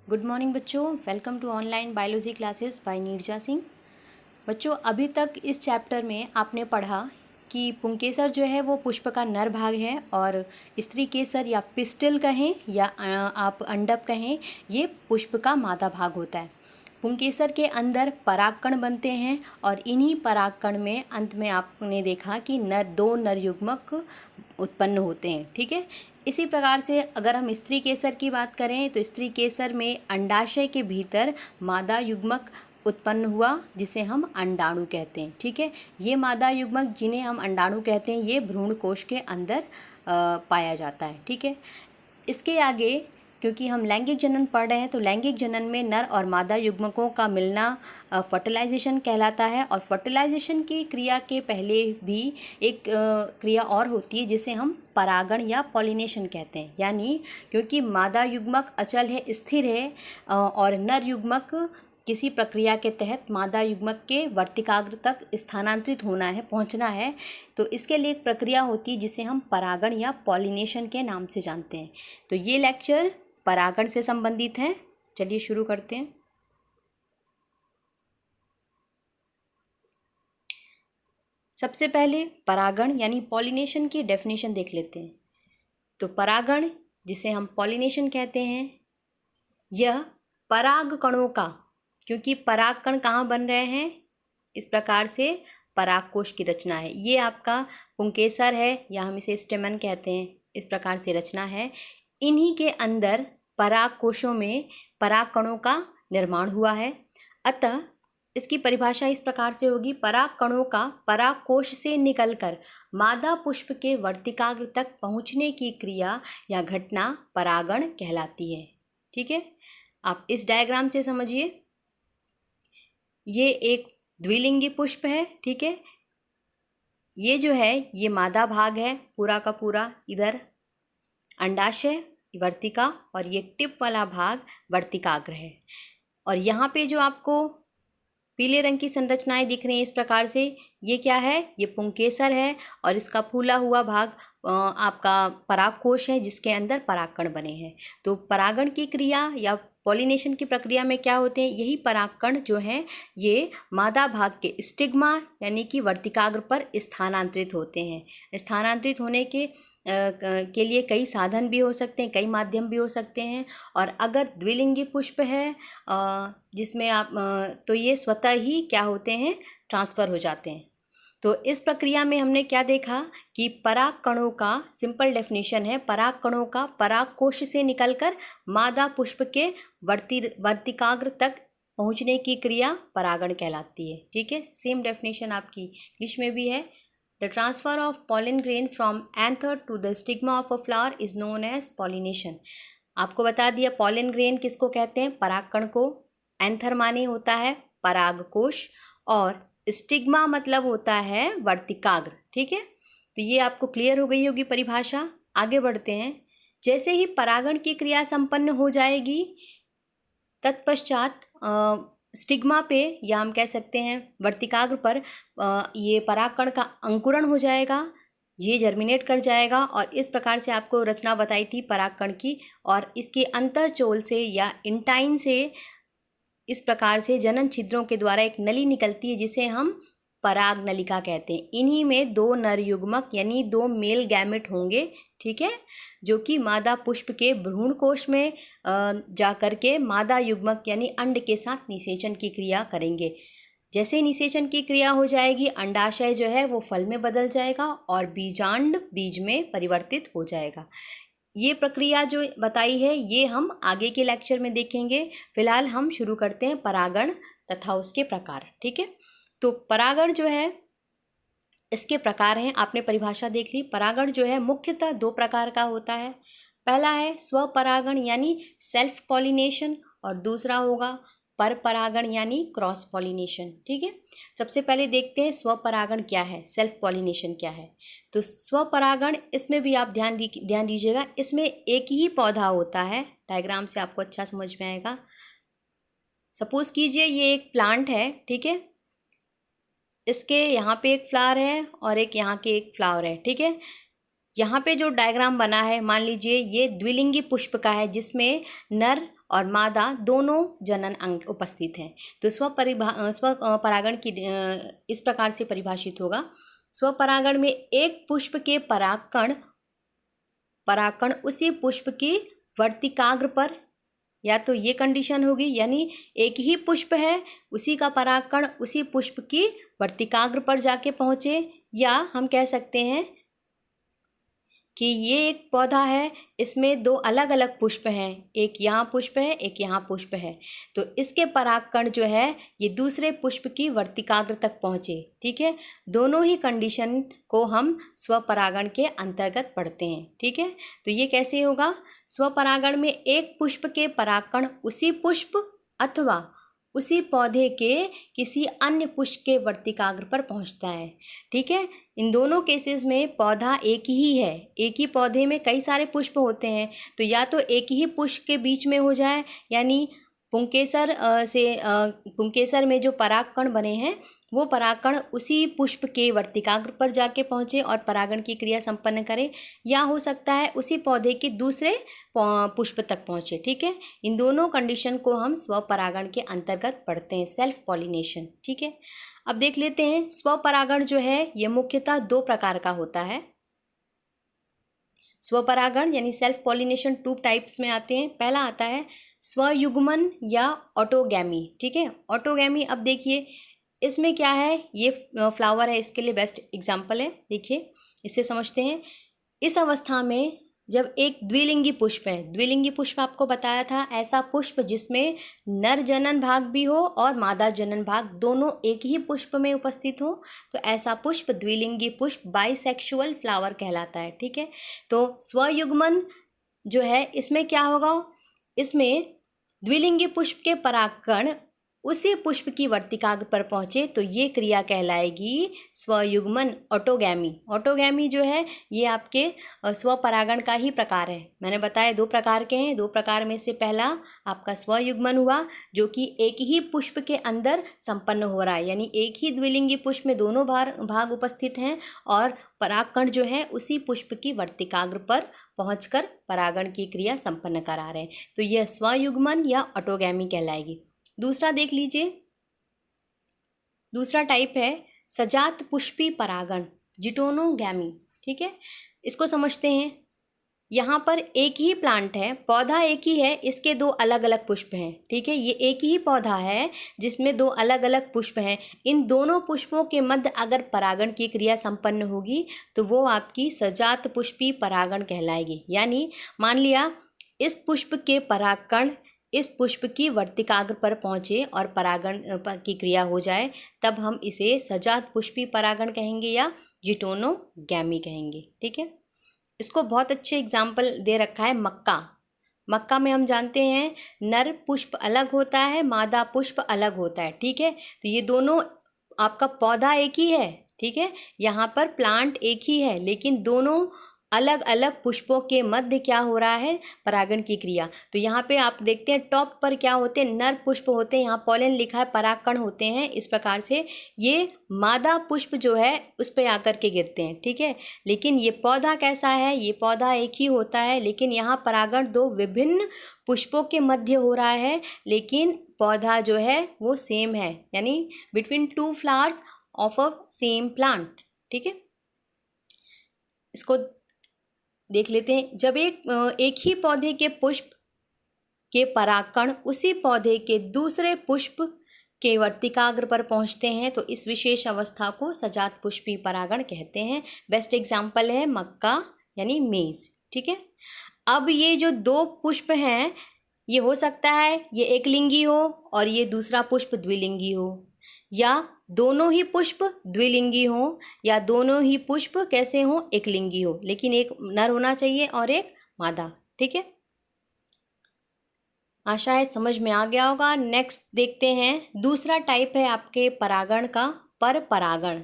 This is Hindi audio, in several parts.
गुड मॉर्निंग बच्चों, welcome to online biology classes by Neeraja Singh. बच्चों, अभी तक इस चैप्टर में आपने पढ़ा कि पुंकेसर जो है वो पुष्प का नर भाग है और स्त्री केसर या पिस्टल कहें या आप अंडप कहें, ये पुष्प का मादा भाग होता है। पुंकेसर के अंदर परागकण बनते हैं और इन्हीं परागकण में अंत में आपने देखा कि दो नर युग्मक उत्पन्न होते हैं। ठीक है, इसी प्रकार से अगर हम स्त्री केसर की बात करें तो स्त्री केसर में अंडाशय के भीतर मादा युग्मक उत्पन्न हुआ जिसे हम अंडाणु कहते हैं। ठीक है, ये मादा युग्मक जिन्हें हम अंडाणु कहते हैं ये भ्रूण कोश के अंदर पाया जाता है। ठीक है, इसके आगे क्योंकि हम लैंगिक जनन पढ़ रहे हैं तो लैंगिक जनन में नर और मादा युग्मकों का मिलना फर्टिलाइजेशन कहलाता है। और फर्टिलाइजेशन की क्रिया के पहले भी एक क्रिया और होती है जिसे हम परागण या पॉलिनेशन कहते हैं। यानी क्योंकि मादा युग्मक अचल है, स्थिर है और नर युग्मक किसी प्रक्रिया के तहत मादा युग्मक के वर्तिकाग्र तक स्थानांतरित होना है, पहुंचना है, तो इसके लिए एक प्रक्रिया होती है जिसे हम परागण या पॉलिनेशन के नाम से जानते हैं। तो ये लेक्चर परागण से संबंधित है। चलिए शुरू करते हैं। सबसे पहले परागण यानी पॉलिनेशन की डेफिनेशन देख लेते हैं। तो परागण जिसे हम पॉलिनेशन कहते हैं, यह पराग कणों का, क्योंकि परागकण कहाँ बन रहे हैं, इस प्रकार से परागकोश की रचना है। ये आपका पुंकेसर है या हम इसे स्टेमन कहते हैं, इस प्रकार से रचना है। इन्हीं के अंदर पराग कोशों में पराग कणों का निर्माण हुआ है। अतः इसकी परिभाषा इस प्रकार से होगी, पराग कणों का पराग कोश से निकलकर मादा पुष्प के वर्तिकाग्र तक पहुँचने की क्रिया या घटना परागण कहलाती है। ठीक है, आप इस डायग्राम से समझिए, ये एक द्विलिंगी पुष्प है। ठीक है, ये जो है ये मादा भाग है पूरा का पूरा, इधर अंडाशय वर्तिका और ये टिप वाला भाग वर्तिकाग्र है। और यहाँ पे जो आपको पीले रंग की संरचनाएं दिख रही हैं इस प्रकार से, ये क्या है, ये पुंकेसर है और इसका फूला हुआ भाग आपका परागकोश है जिसके अंदर परागकण बने हैं। तो परागण की क्रिया या पॉलिनेशन की प्रक्रिया में क्या होते हैं, यही परागकण जो हैं ये मादा भाग के स्टिग्मा यानी कि वर्तिकाग्र पर स्थानांतरित होते हैं। स्थानांतरित होने के लिए कई साधन भी हो सकते हैं, कई माध्यम भी हो सकते हैं। और अगर द्विलिंगी पुष्प है जिसमें आप तो ये स्वतः ही क्या होते हैं, ट्रांसफ़र हो जाते हैं। तो इस प्रक्रिया में हमने क्या देखा कि पराग कणों का सिंपल डेफिनेशन है, पराग कणों का पराग कोश से निकलकर मादा पुष्प के वर्तिकाग्र तक पहुंचने की क्रिया परागण कहलाती है। ठीक है, सेम डेफिनेशन आपकी इंग्लिश में भी है। The transfer of pollen grain from anther to the stigma of a flower is known as pollination. आपको बता दिया पॉलन ग्रेन किसको कहते हैं, परागकण को। एंथर माने होता है परागकोश और स्टिग्मा मतलब होता है वर्तिकाग्र। ठीक है, तो ये आपको क्लियर हो गई होगी परिभाषा। आगे बढ़ते हैं। जैसे ही परागण की क्रिया संपन्न हो जाएगी तत्पश्चात स्टिग्मा पे या हम कह सकते हैं वर्तिकाग्र पर ये परागकण का अंकुरण हो जाएगा, ये जर्मिनेट कर जाएगा और इस प्रकार से आपको रचना बताई थी परागकण की। और इसके अंतरचोल से या इंटाइन से इस प्रकार से जनन छिद्रों के द्वारा एक नली निकलती है जिसे हम पराग नलिका कहते हैं। इन्हीं में दो नर युग्मक यानी दो मेल गैमेट होंगे। ठीक है, जो कि मादा पुष्प के भ्रूण कोश में जा कर के मादा युग्मक यानी अंड के साथ निषेचन की क्रिया करेंगे। जैसे निषेचन की क्रिया हो जाएगी, अंडाशय जो है वो फल में बदल जाएगा और बीजांड बीज में परिवर्तित हो जाएगा। ये प्रक्रिया जो बताई है ये हम आगे के लेक्चर में देखेंगे। फिलहाल हम शुरू करते हैं परागण तथा उसके प्रकार। ठीक है, तो परागण जो है इसके प्रकार हैं, आपने परिभाषा देख ली। परागण जो है मुख्यतः दो प्रकार का होता है। पहला है स्वपरागण यानी सेल्फ पॉलिनेशन और दूसरा होगा पर परागण यानी क्रॉस पॉलिनेशन। ठीक है, सबसे पहले देखते हैं स्वपरागण क्या है, सेल्फ पॉलिनेशन क्या है। तो स्वपरागण, इसमें भी आप ध्यान दीजिएगा, इसमें एक ही पौधा होता है। डायग्राम से आपको अच्छा समझ में आएगा। सपोज कीजिए ये एक प्लांट है। ठीक है, इसके यहाँ पे एक फ्लावर है और एक यहाँ के एक फ्लावर है। ठीक है, यहाँ पे जो डायग्राम बना है मान लीजिए ये द्विलिंगी पुष्प का है जिसमें नर और मादा दोनों जनन अंग उपस्थित हैं। तो स्वपरागण की इस प्रकार से परिभाषित होगा। स्वपरागण में एक पुष्प के परागकण उसी पुष्प की वर्तिकाग्र पर, या तो ये कंडीशन होगी यानी एक ही पुष्प है, उसी का परागकण उसी पुष्प की वर्तिकाग्र पर जाके पहुँचे, या हम कह सकते हैं कि ये एक पौधा है, इसमें दो अलग अलग पुष्प हैं, एक यहाँ पुष्प है एक यहाँ पुष्प है, तो इसके परागकण जो है ये दूसरे पुष्प की वर्तिकाग्र तक पहुँचे। ठीक है, दोनों ही कंडीशन को हम स्वपरागण के अंतर्गत पढ़ते हैं। ठीक है, तो ये कैसे होगा? स्वपरागण में एक पुष्प के परागकण उसी पुष्प अथवा उसी पौधे के किसी अन्य पुष्प के वर्तिकाग्र पर पहुंचता है। ठीक है, इन दोनों केसेस में पौधा एक ही है, एक ही पौधे में कई सारे पुष्प होते हैं, तो या तो एक ही पुष्प के बीच में हो जाए, यानी पुंकेसर में जो परागकण बने हैं वो परागकण उसी पुष्प के वर्तिकाग्र पर जाके पहुँचे और परागण की क्रिया संपन्न करे, या हो सकता है उसी पौधे के दूसरे पुष्प तक पहुँचे। ठीक है, इन दोनों कंडीशन को हम स्वपरागण के अंतर्गत पढ़ते हैं, सेल्फ पॉलिनेशन। ठीक है, अब देख लेते हैं स्वपरागण जो है ये मुख्यतः दो प्रकार का होता है। स्वपरागण यानी सेल्फ पॉलिनेशन 2 टाइप्स में आते हैं। पहला आता है स्वयुग्मन या ऑटोगैमी। ठीक है, ऑटोगैमी, अब देखिए इसमें क्या है, ये फ्लावर है, इसके लिए बेस्ट एग्जाम्पल है। देखिए इससे समझते हैं, इस अवस्था में जब एक द्विलिंगी पुष्प है, द्विलिंगी पुष्प आपको बताया था, ऐसा पुष्प जिसमें नर जनन भाग भी हो और मादा जनन भाग दोनों एक ही पुष्प में उपस्थित हो, तो ऐसा पुष्प द्विलिंगी पुष्प बाइसेक्सुअल फ्लावर कहलाता है। ठीक है, तो स्वयुग्मन जो है इसमें क्या होगा, इसमें द्विलिंगी पुष्प के परागकण उसी पुष्प की वर्तिकाग्र पर पहुँचे तो ये क्रिया कहलाएगी स्वयुग्मन, ऑटोगैमी। ऑटोगैमी जो है ये आपके स्वपरागण का ही प्रकार है। मैंने बताया 2 प्रकार के हैं, 2 प्रकार में से पहला आपका स्वयुग्मन हुआ जो कि एक ही पुष्प के अंदर संपन्न हो रहा है, यानी एक ही द्विलिंगी पुष्प में दोनों भाग उपस्थित हैं और परागकण जो है उसी पुष्प की वर्तिकाग्र पर पहुंचकर परागण की क्रिया संपन्न करा रहे हैं, तो यह स्वयुग्मन या ऑटोगैमी कहलाएगी। दूसरा देख लीजिए, दूसरा टाइप है सजात पुष्पी परागण, जिटोनोगैमी। ठीक है, इसको समझते हैं। यहाँ पर एक ही प्लांट है, पौधा एक ही है, इसके 2 अलग अलग पुष्प हैं। ठीक है, ये एक ही पौधा है जिसमें 2 अलग अलग पुष्प हैं। इन दोनों पुष्पों के मध्य अगर परागण की क्रिया संपन्न होगी तो वो आपकी सजात पुष्पी परागण कहलाएगी। यानी मान लिया इस पुष्प के परागकण इस पुष्प की वर्तिकाग्र पर पहुँचे और परागण की क्रिया हो जाए, तब हम इसे सजात पुष्पी परागण कहेंगे या जिटोनोगैमी कहेंगे। ठीक है, इसको बहुत अच्छे एग्जाम्पल दे रखा है मक्का। मक्का में हम जानते हैं नर पुष्प अलग होता है, मादा पुष्प अलग होता है। ठीक है, तो ये दोनों आपका पौधा एक ही है। ठीक है, यहाँ पर प्लांट एक ही है, लेकिन दोनों अलग अलग पुष्पों के मध्य क्या हो रहा है, परागण की क्रिया। तो यहाँ पे आप देखते हैं टॉप पर क्या होते हैं, नर पुष्प होते हैं, यहाँ पॉलन लिखा है, परागकण होते हैं। इस प्रकार से ये मादा पुष्प जो है उस पर आकर के गिरते हैं। ठीक है, लेकिन ये पौधा कैसा है, ये पौधा एक ही होता है, लेकिन यहाँ परागण 2 विभिन्न पुष्पों के मध्य हो रहा है, लेकिन पौधा जो है वो सेम है, यानी between 2 flowers of a same plant. ठीक है, इसको देख लेते हैं। जब एक ही पौधे के पुष्प के परागकण उसी पौधे के दूसरे पुष्प के वर्तिकाग्र पर पहुंचते हैं तो इस विशेष अवस्था को सजात पुष्पी परागण कहते हैं। बेस्ट एग्जाम्पल है मक्का यानी मेज। ठीक है, अब ये जो 2 पुष्प हैं ये हो सकता है ये एक लिंगी हो और ये दूसरा पुष्प द्विलिंगी हो, या दोनों ही पुष्प द्विलिंगी हो, या दोनों ही पुष्प कैसे हो, एक लिंगी हो, लेकिन एक नर होना चाहिए और एक मादा। ठीक है, आशा है समझ में आ गया होगा। नेक्स्ट देखते हैं, दूसरा टाइप है आपके परागण का पर परागण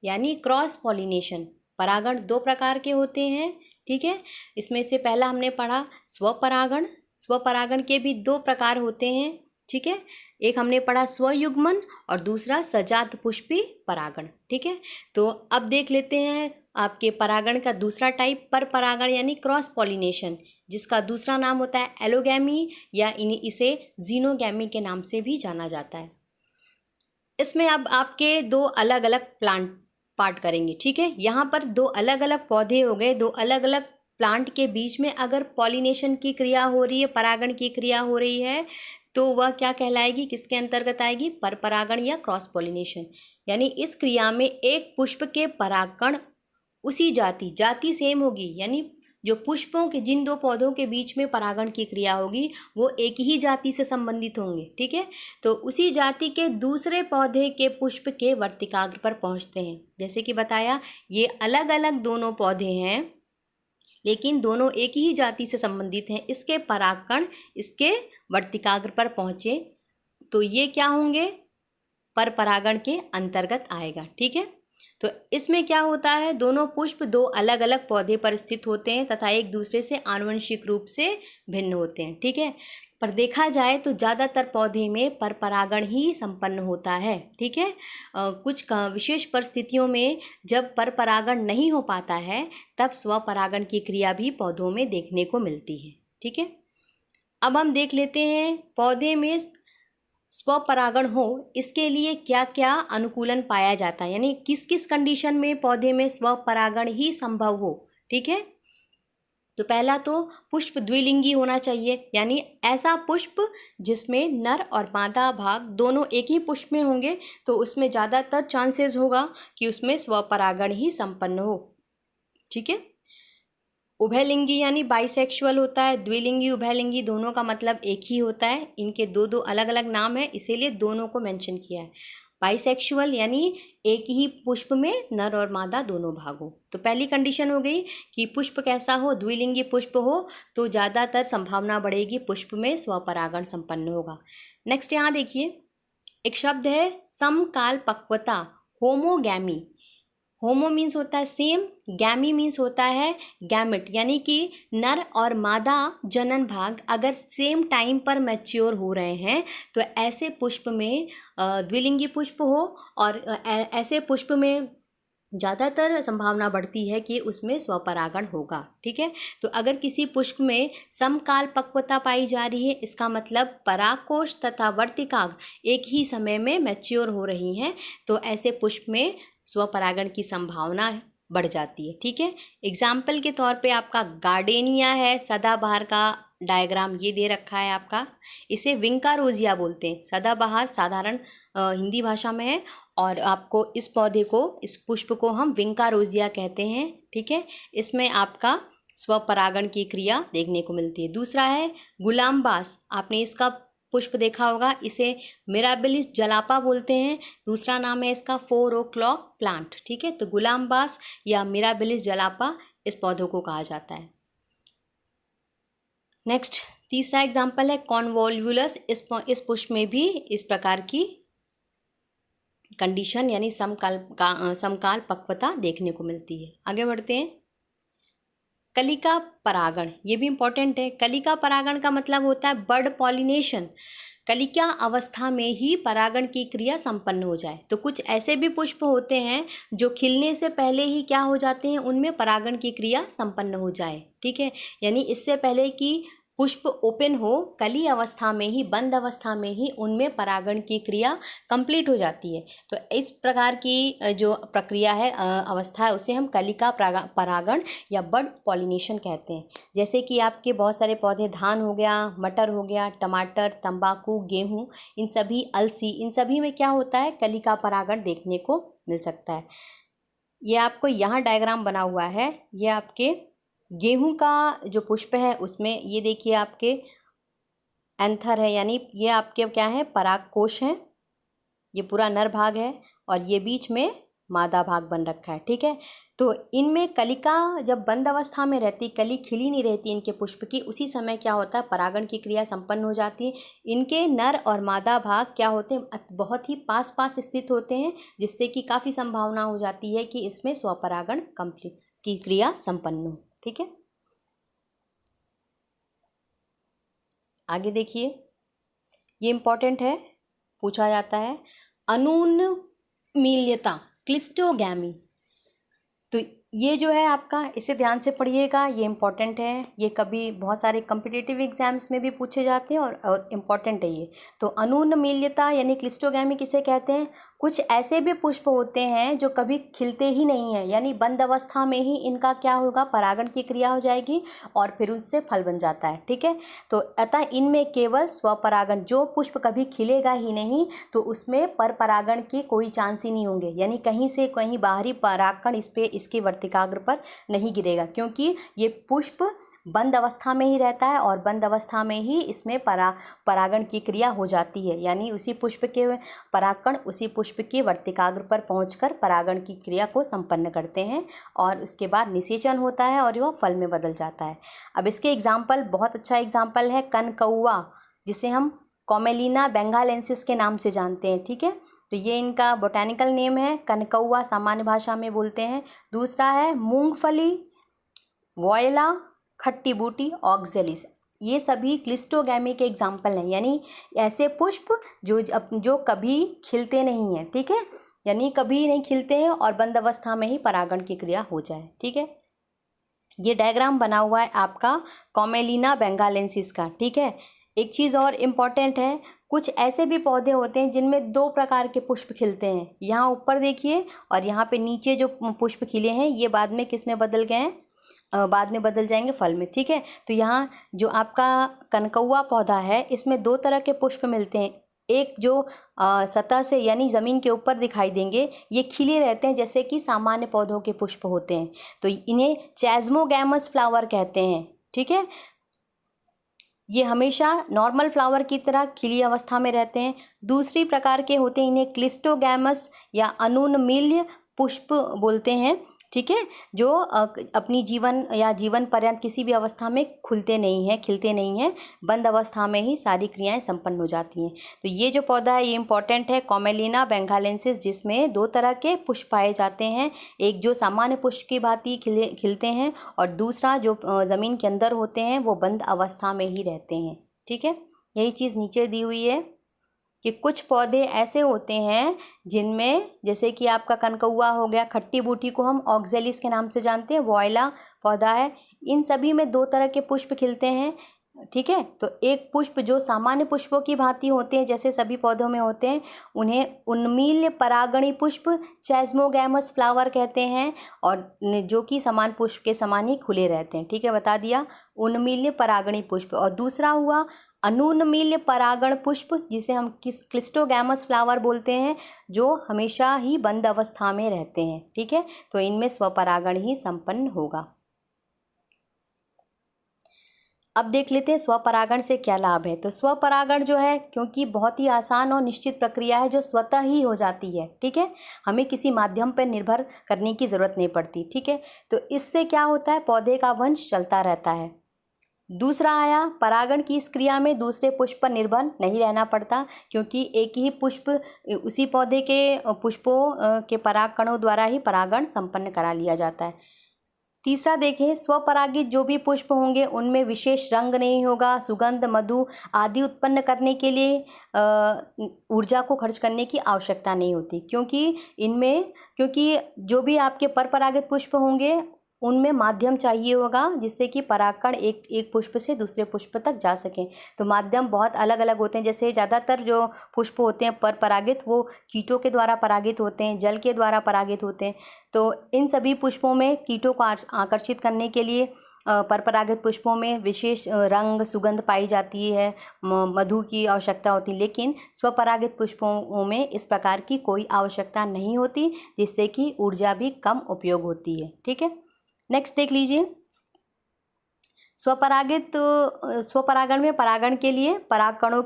यानी क्रॉस पॉलिनेशन। परागण 2 प्रकार के होते हैं। ठीक है, इसमें से पहला हमने पढ़ा स्वपरागण। स्वपरागण के भी 2 प्रकार होते हैं। ठीक है, एक हमने पढ़ा स्वयुग्मन और दूसरा सजात पुष्पी परागण। ठीक है, तो अब देख लेते हैं आपके परागण का दूसरा टाइप पर परागण यानी क्रॉस पॉलिनेशन, जिसका दूसरा नाम होता है एलोगैमी या इसे जीनोगैमी के नाम से भी जाना जाता है। इसमें अब आपके दो अलग अलग प्लांट पार्ट करेंगे, ठीक है। यहाँ पर दो अलग अलग पौधे हो गए, दो अलग अलग प्लांट के बीच में अगर पॉलिनेशन की क्रिया हो रही है, परागण की क्रिया हो रही है, तो वह क्या कहलाएगी, किसके अंतर्गत आएगी, पर परागण या क्रॉस पॉलिनेशन। यानी इस क्रिया में एक पुष्प के परागकण उसी जाति सेम होगी, यानी जो पुष्पों के जिन दो पौधों के बीच में परागण की क्रिया होगी वो एक ही जाति से संबंधित होंगे, ठीक है। तो उसी जाति के दूसरे पौधे के पुष्प के वर्तिकाग्र पर पहुंचते हैं। जैसे कि बताया, ये अलग अलग दोनों पौधे हैं लेकिन दोनों एक ही जाति से संबंधित हैं। इसके परागकण इसके वर्तिकाग्र पर पहुँचे तो ये क्या होंगे, पर परागण के अंतर्गत आएगा, ठीक है। तो इसमें क्या होता है, दोनों पुष्प दो अलग अलग पौधे पर स्थित होते हैं तथा एक दूसरे से आनुवंशिक रूप से भिन्न होते हैं, ठीक है। पर देखा जाए तो ज़्यादातर पौधे में पर परागण ही संपन्न होता है, ठीक है। कुछ विशेष परिस्थितियों में जब पर परागण नहीं हो पाता है तब स्वपरागण की क्रिया भी पौधों में देखने को मिलती है, ठीक है। अब हम देख लेते हैं पौधे में स्वपरागण हो इसके लिए क्या क्या अनुकूलन पाया जाता है, यानी किस किस कंडीशन में पौधे में स्वपरागण ही संभव हो, ठीक है। तो पहला तो पुष्प द्विलिंगी होना चाहिए, यानी ऐसा पुष्प जिसमें नर और मादा भाग दोनों एक ही पुष्प में होंगे तो उसमें ज़्यादातर चांसेस होगा कि उसमें स्वपरागण ही संपन्न हो, ठीक है। उभयलिंगी यानी बाइसेक्सुअल होता है, द्विलिंगी उभयलिंगी दोनों का मतलब एक ही होता है। इनके दो दो अलग अलग नाम है, इसीलिए दोनों को मेंशन किया है। बाइसेक्सुअल यानी एक ही पुष्प में नर और मादा दोनों भाग हो। तो पहली कंडीशन हो गई कि पुष्प कैसा हो, द्विलिंगी पुष्प हो तो ज़्यादातर संभावना बढ़ेगी पुष्प में स्वपरागण संपन्न होगा। नेक्स्ट यहाँ देखिए, एक शब्द है समकाल पक्वता, होमोगैमी। होमो मीन्स होता है सेम, गैमी मीन्स होता है गैमेट, यानी कि नर और मादा जनन भाग अगर सेम टाइम पर मैच्योर हो रहे हैं तो ऐसे पुष्प में द्विलिंगी पुष्प हो और ऐसे पुष्प में ज़्यादातर संभावना बढ़ती है कि उसमें स्वपरागण होगा, ठीक है। तो अगर किसी पुष्प में समकाल पक्वता पाई जा रही है इसका मतलब परागकोश तथा वर्तिकाग्र एक ही समय में मैच्योर हो रही हैं, तो ऐसे पुष्प में स्वपरागण की संभावना बढ़ जाती है, ठीक है। एग्जाम्पल के तौर पे आपका गार्डेनिया है, सदाबहार का डायग्राम ये दे रखा है आपका, इसे विंका रोजिया बोलते हैं। सदाबहार साधारण हिंदी भाषा में है और आपको इस पौधे को, इस पुष्प को हम विंका रोजिया कहते हैं, ठीक है। इसमें आपका स्वपरागण की क्रिया देखने को मिलती है। दूसरा है गुलामबास, आपने इसका पुष्प देखा होगा, इसे मिराबिलिस जलापा बोलते हैं। दूसरा नाम है इसका 4 o'clock प्लांट, ठीक है। तो गुलामबास या मिराबिलिस जलापा इस पौधों को कहा जाता है। नेक्स्ट तीसरा एग्जाम्पल है कॉन्वोल्वुलस। इस पुष्प में भी इस प्रकार की कंडीशन यानी समकाल पक्वता देखने को मिलती है। आगे बढ़ते हैं, कलिका परागण, ये भी इम्पॉर्टेंट है। कलिका परागण का मतलब होता है बर्ड पॉलिनेशन, कलिका अवस्था में ही परागण की क्रिया संपन्न हो जाए। तो कुछ ऐसे भी पुष्प होते हैं जो खिलने से पहले ही क्या हो जाते हैं, उनमें परागण की क्रिया संपन्न हो जाए, ठीक है। यानी इससे पहले कि पुष्प ओपन हो, कली अवस्था में ही, बंद अवस्था में ही उनमें परागण की क्रिया कंप्लीट हो जाती है। तो इस प्रकार की जो प्रक्रिया है, अवस्था है, उसे हम कलिका परागण या बर्ड पॉलिनेशन कहते हैं। जैसे कि आपके बहुत सारे पौधे, धान हो गया, मटर हो गया, टमाटर, तंबाकू, गेहूं, इन सभी, अलसी, इन सभी में क्या होता है, कलिका परागण देखने को मिल सकता है। ये आपको यहाँ डायग्राम बना हुआ है, ये आपके गेहूं का जो पुष्प है उसमें ये देखिए आपके एंथर है, यानी ये आपके क्या है, परागकोश है, ये पूरा नर भाग है और ये बीच में मादा भाग बन रखा है, ठीक है। तो इनमें कलिका जब बंद अवस्था में रहती, कली खिली नहीं रहती इनके पुष्प की, उसी समय क्या होता है, परागण की क्रिया संपन्न हो जाती है। इनके नर और मादा भाग क्या होते हैं, बहुत ही पास पास स्थित होते हैं, जिससे कि काफ़ी संभावना हो जाती है कि इसमें स्वपरागण कंप्लीट की क्रिया संपन्न हो, ठीक है। आगे देखिए, ये इम्पॉर्टेंट है, पूछा जाता है, अनून्मील्यता, क्लिस्टोगैमी। तो ये जो है आपका, इसे ध्यान से पढ़िएगा, ये इम्पॉर्टेंट है, ये कभी बहुत सारे कम्पिटिटिव एग्जाम्स में भी पूछे जाते हैं और इम्पॉर्टेंट है ये। तो अनूनमिल्यता यानी क्लिस्टोगैमी किसे कहते हैं? कुछ ऐसे भी पुष्प होते हैं जो कभी खिलते ही नहीं हैं, यानी बंद अवस्था में ही इनका क्या होगा, परागण की क्रिया हो जाएगी और फिर उससे फल बन जाता है। ठीक है, तो अतः इनमें केवल स्वपरागण, जो पुष्प कभी खिलेगा ही नहीं तो उसमें पर परागण के कोई चांस ही नहीं होंगे, यानी कहीं से कहीं बाहरी परागकण इस पे इसके वर्तिकाग्र पर नहीं गिरेगा, क्योंकि ये पुष्प बंद अवस्था में ही रहता है और बंद अवस्था में ही इसमें परागण की क्रिया हो जाती है, यानी उसी पुष्प के परागकण उसी पुष्प के वर्तिकाग्र पर पहुंचकर परागण की क्रिया को संपन्न करते हैं और उसके बाद निषेचन होता है और वह फल में बदल जाता है। अब इसके एग्जाम्पल, बहुत अच्छा एग्जाम्पल है कनकौआ, जिसे हम कॉमेलिना बेंगालेंसिस के नाम से जानते हैं। ठीक है, तो ये इनका बोटैनिकल नेम है, कनकौआ सामान्य भाषा में बोलते हैं। दूसरा है मूंगफली, वोयला, खट्टी बूटी, ऑक्जेलिस, ये सभी क्लिस्टोगैमी के एग्जाम्पल हैं, यानी ऐसे पुष्प जो कभी खिलते नहीं हैं। ठीक है, यानी कभी नहीं खिलते हैं और बंद अवस्था में ही परागण की क्रिया हो जाए। ठीक है, ये डायग्राम बना हुआ है आपका कॉमेलिना बेंगालेंसिस का। ठीक है, एक चीज़ और इम्पॉर्टेंट है, कुछ ऐसे भी पौधे होते हैं जिनमें दो प्रकार के पुष्प खिलते हैं। यहाँ ऊपर देखिए और यहाँ पे नीचे जो पुष्प खिले हैं ये बाद में किस में बदल गए हैं, बाद में बदल जाएंगे फल में। ठीक है, तो यहाँ जो आपका कनकौआ पौधा है इसमें दो तरह के पुष्प मिलते हैं। एक जो सतह से यानी ज़मीन के ऊपर दिखाई देंगे, ये खिले रहते हैं जैसे कि सामान्य पौधों के पुष्प होते हैं, तो इन्हें चैज़्मोगैमस फ्लावर कहते हैं। ठीक है, ये हमेशा नॉर्मल फ्लावर की तरह खिली अवस्था में रहते हैं। दूसरी प्रकार के होते हैं, इन्हें क्लिस्टोगैमस या अनूनमिल्य पुष्प बोलते हैं। ठीक है, जो अपनी जीवन पर्यंत किसी भी अवस्था में खुलते नहीं हैं, खिलते नहीं हैं, बंद अवस्था में ही सारी क्रियाएं संपन्न हो जाती हैं। तो ये जो पौधा है ये इंपॉर्टेंट है, कॉमेलिना बेंगालेंसिस, जिसमें दो तरह के पुष्प पाए जाते हैं, एक जो सामान्य पुष्प की भांति खिलते हैं और दूसरा जो ज़मीन के अंदर होते हैं वो बंद अवस्था में ही रहते हैं। ठीक है, यही चीज़ नीचे दी हुई है कि कुछ पौधे ऐसे होते हैं जिनमें, जैसे कि आपका कनकौआ हो गया, खट्टी बूटी को हम ऑक्जेलिस के नाम से जानते हैं, वोयला पौधा है, इन सभी में दो तरह के पुष्प खिलते हैं। ठीक है, तो एक पुष्प जो सामान्य पुष्पों की भांति होते हैं जैसे सभी पौधों में होते हैं, उन्हें उन्मील्य परागणी पुष्प चैज़्मोगैमस फ्लावर कहते हैं, और जो कि समान पुष्प के समान ही खुले रहते हैं। ठीक है, बता दिया उन्मील्य परागणी पुष्प। और दूसरा हुआ अनूनमिल्य परागण पुष्प, जिसे हम क्लिस्टोगैमस फ्लावर बोलते हैं, जो हमेशा ही बंद अवस्था में रहते हैं। ठीक है, तो इनमें स्वपरागण ही संपन्न होगा। अब देख लेते हैं स्वपरागण से क्या लाभ है। तो स्वपरागण जो है, क्योंकि बहुत ही आसान और निश्चित प्रक्रिया है जो स्वतः ही हो जाती है। ठीक है, हमें किसी माध्यम पर निर्भर करने की ज़रूरत नहीं पड़ती। ठीक है, तो इससे क्या होता है, पौधे का वंश चलता रहता है। दूसरा आया, परागण की इस क्रिया में दूसरे पुष्प पर निर्भर नहीं रहना पड़ता, क्योंकि एक ही पुष्प उसी पौधे के पुष्पों के परागकणों द्वारा ही परागण संपन्न करा लिया जाता है। तीसरा देखें, स्वपरागित जो भी पुष्प होंगे उनमें विशेष रंग नहीं होगा, सुगंध, मधु आदि उत्पन्न करने के लिए ऊर्जा को खर्च करने की आवश्यकता नहीं होती, क्योंकि जो भी आपके परपरागित पुष्प होंगे उनमें माध्यम चाहिए होगा जिससे कि परागकण एक पुष्प से दूसरे पुष्प तक जा सकें। तो माध्यम बहुत अलग अलग होते हैं, जैसे ज़्यादातर जो पुष्प होते हैं परपरागित वो कीटों के द्वारा परागित होते हैं, जल के द्वारा परागित होते हैं। तो इन सभी पुष्पों में कीटों को आकर्षित करने के लिए परपरागित पुष्पों में विशेष रंग, सुगंध पाई जाती है, मधु की आवश्यकता होती है, लेकिन स्वपरागित पुष्पों में इस प्रकार की कोई आवश्यकता नहीं होती, जिससे कि ऊर्जा भी कम उपयोग होती है। ठीक है, नेक्स्ट देख लीजिए, स्वपरागण में परागण के लिए कम परागकणों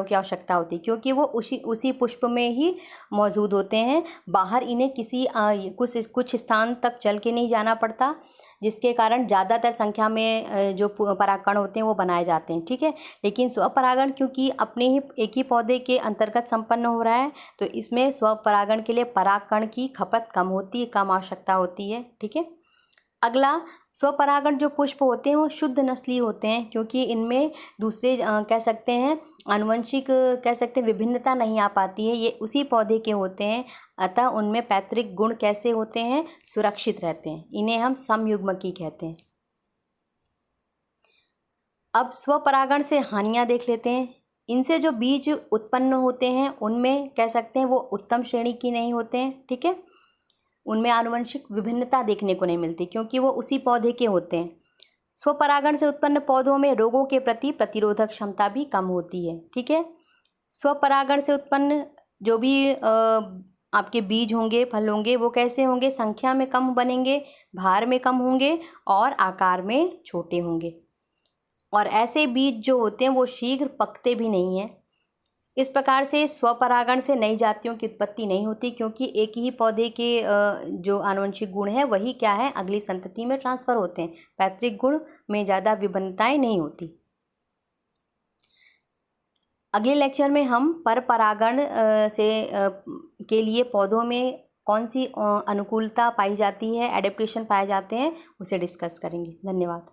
की आवश्यकता होती है, क्योंकि वो उसी पुष्प में ही मौजूद होते हैं। बाहर इन्हें कुछ स्थान तक चल के नहीं जाना पड़ता, जिसके कारण ज़्यादातर संख्या में जो परागकण होते हैं वो बनाए जाते हैं। ठीक है, लेकिन स्वपरागण क्योंकि अपने ही एक ही पौधे के अंतर्गत संपन्न हो रहा है, तो इसमें स्वपरागण के लिए परागकण की खपत कम होती है, कम आवश्यकता होती है। ठीक है, अगला स्वपरागण जो पुष्प होते हैं वो शुद्ध नस्लीय होते हैं, क्योंकि इनमें दूसरे कह सकते हैं आनुवंशिक कह सकते हैं विभिन्नता नहीं आ पाती है, ये उसी पौधे के होते हैं, अतः उनमें पैतृक गुण कैसे होते हैं, सुरक्षित रहते हैं। इन्हें हम समयुग्मकी कहते हैं। अब स्वपरागण से हानियाँ देख लेते हैं। इनसे जो बीज उत्पन्न होते हैं उनमें कह सकते हैं वो उत्तम श्रेणी की नहीं होते हैं, ठीक है। उनमें आनुवंशिक विभिन्नता देखने को नहीं मिलती, क्योंकि वो उसी पौधे के होते हैं। स्वपरागण से उत्पन्न पौधों में रोगों के प्रति प्रतिरोधक क्षमता भी कम होती है, ठीक है। स्वपरागण से उत्पन्न जो भी आपके बीज होंगे, फल होंगे, वो कैसे होंगे, संख्या में कम बनेंगे, भार में कम होंगे और आकार में छोटे होंगे। और ऐसे बीज जो होते हैं वो शीघ्र पकते भी नहीं हैं। इस प्रकार से स्वपरागण से नई जातियों की उत्पत्ति नहीं होती, क्योंकि एक ही पौधे के जो आनुवंशिक गुण है वही क्या है अगली संतति में ट्रांसफ़र होते हैं। पैतृक गुण में ज़्यादा विभिन्नताएं नहीं होती। अगले लेक्चर में हम परपरागण के लिए पौधों में कौन सी अनुकूलता पाई जाती है, एडेप्टेशन पाए जाते हैं, उसे डिस्कस करेंगे। धन्यवाद।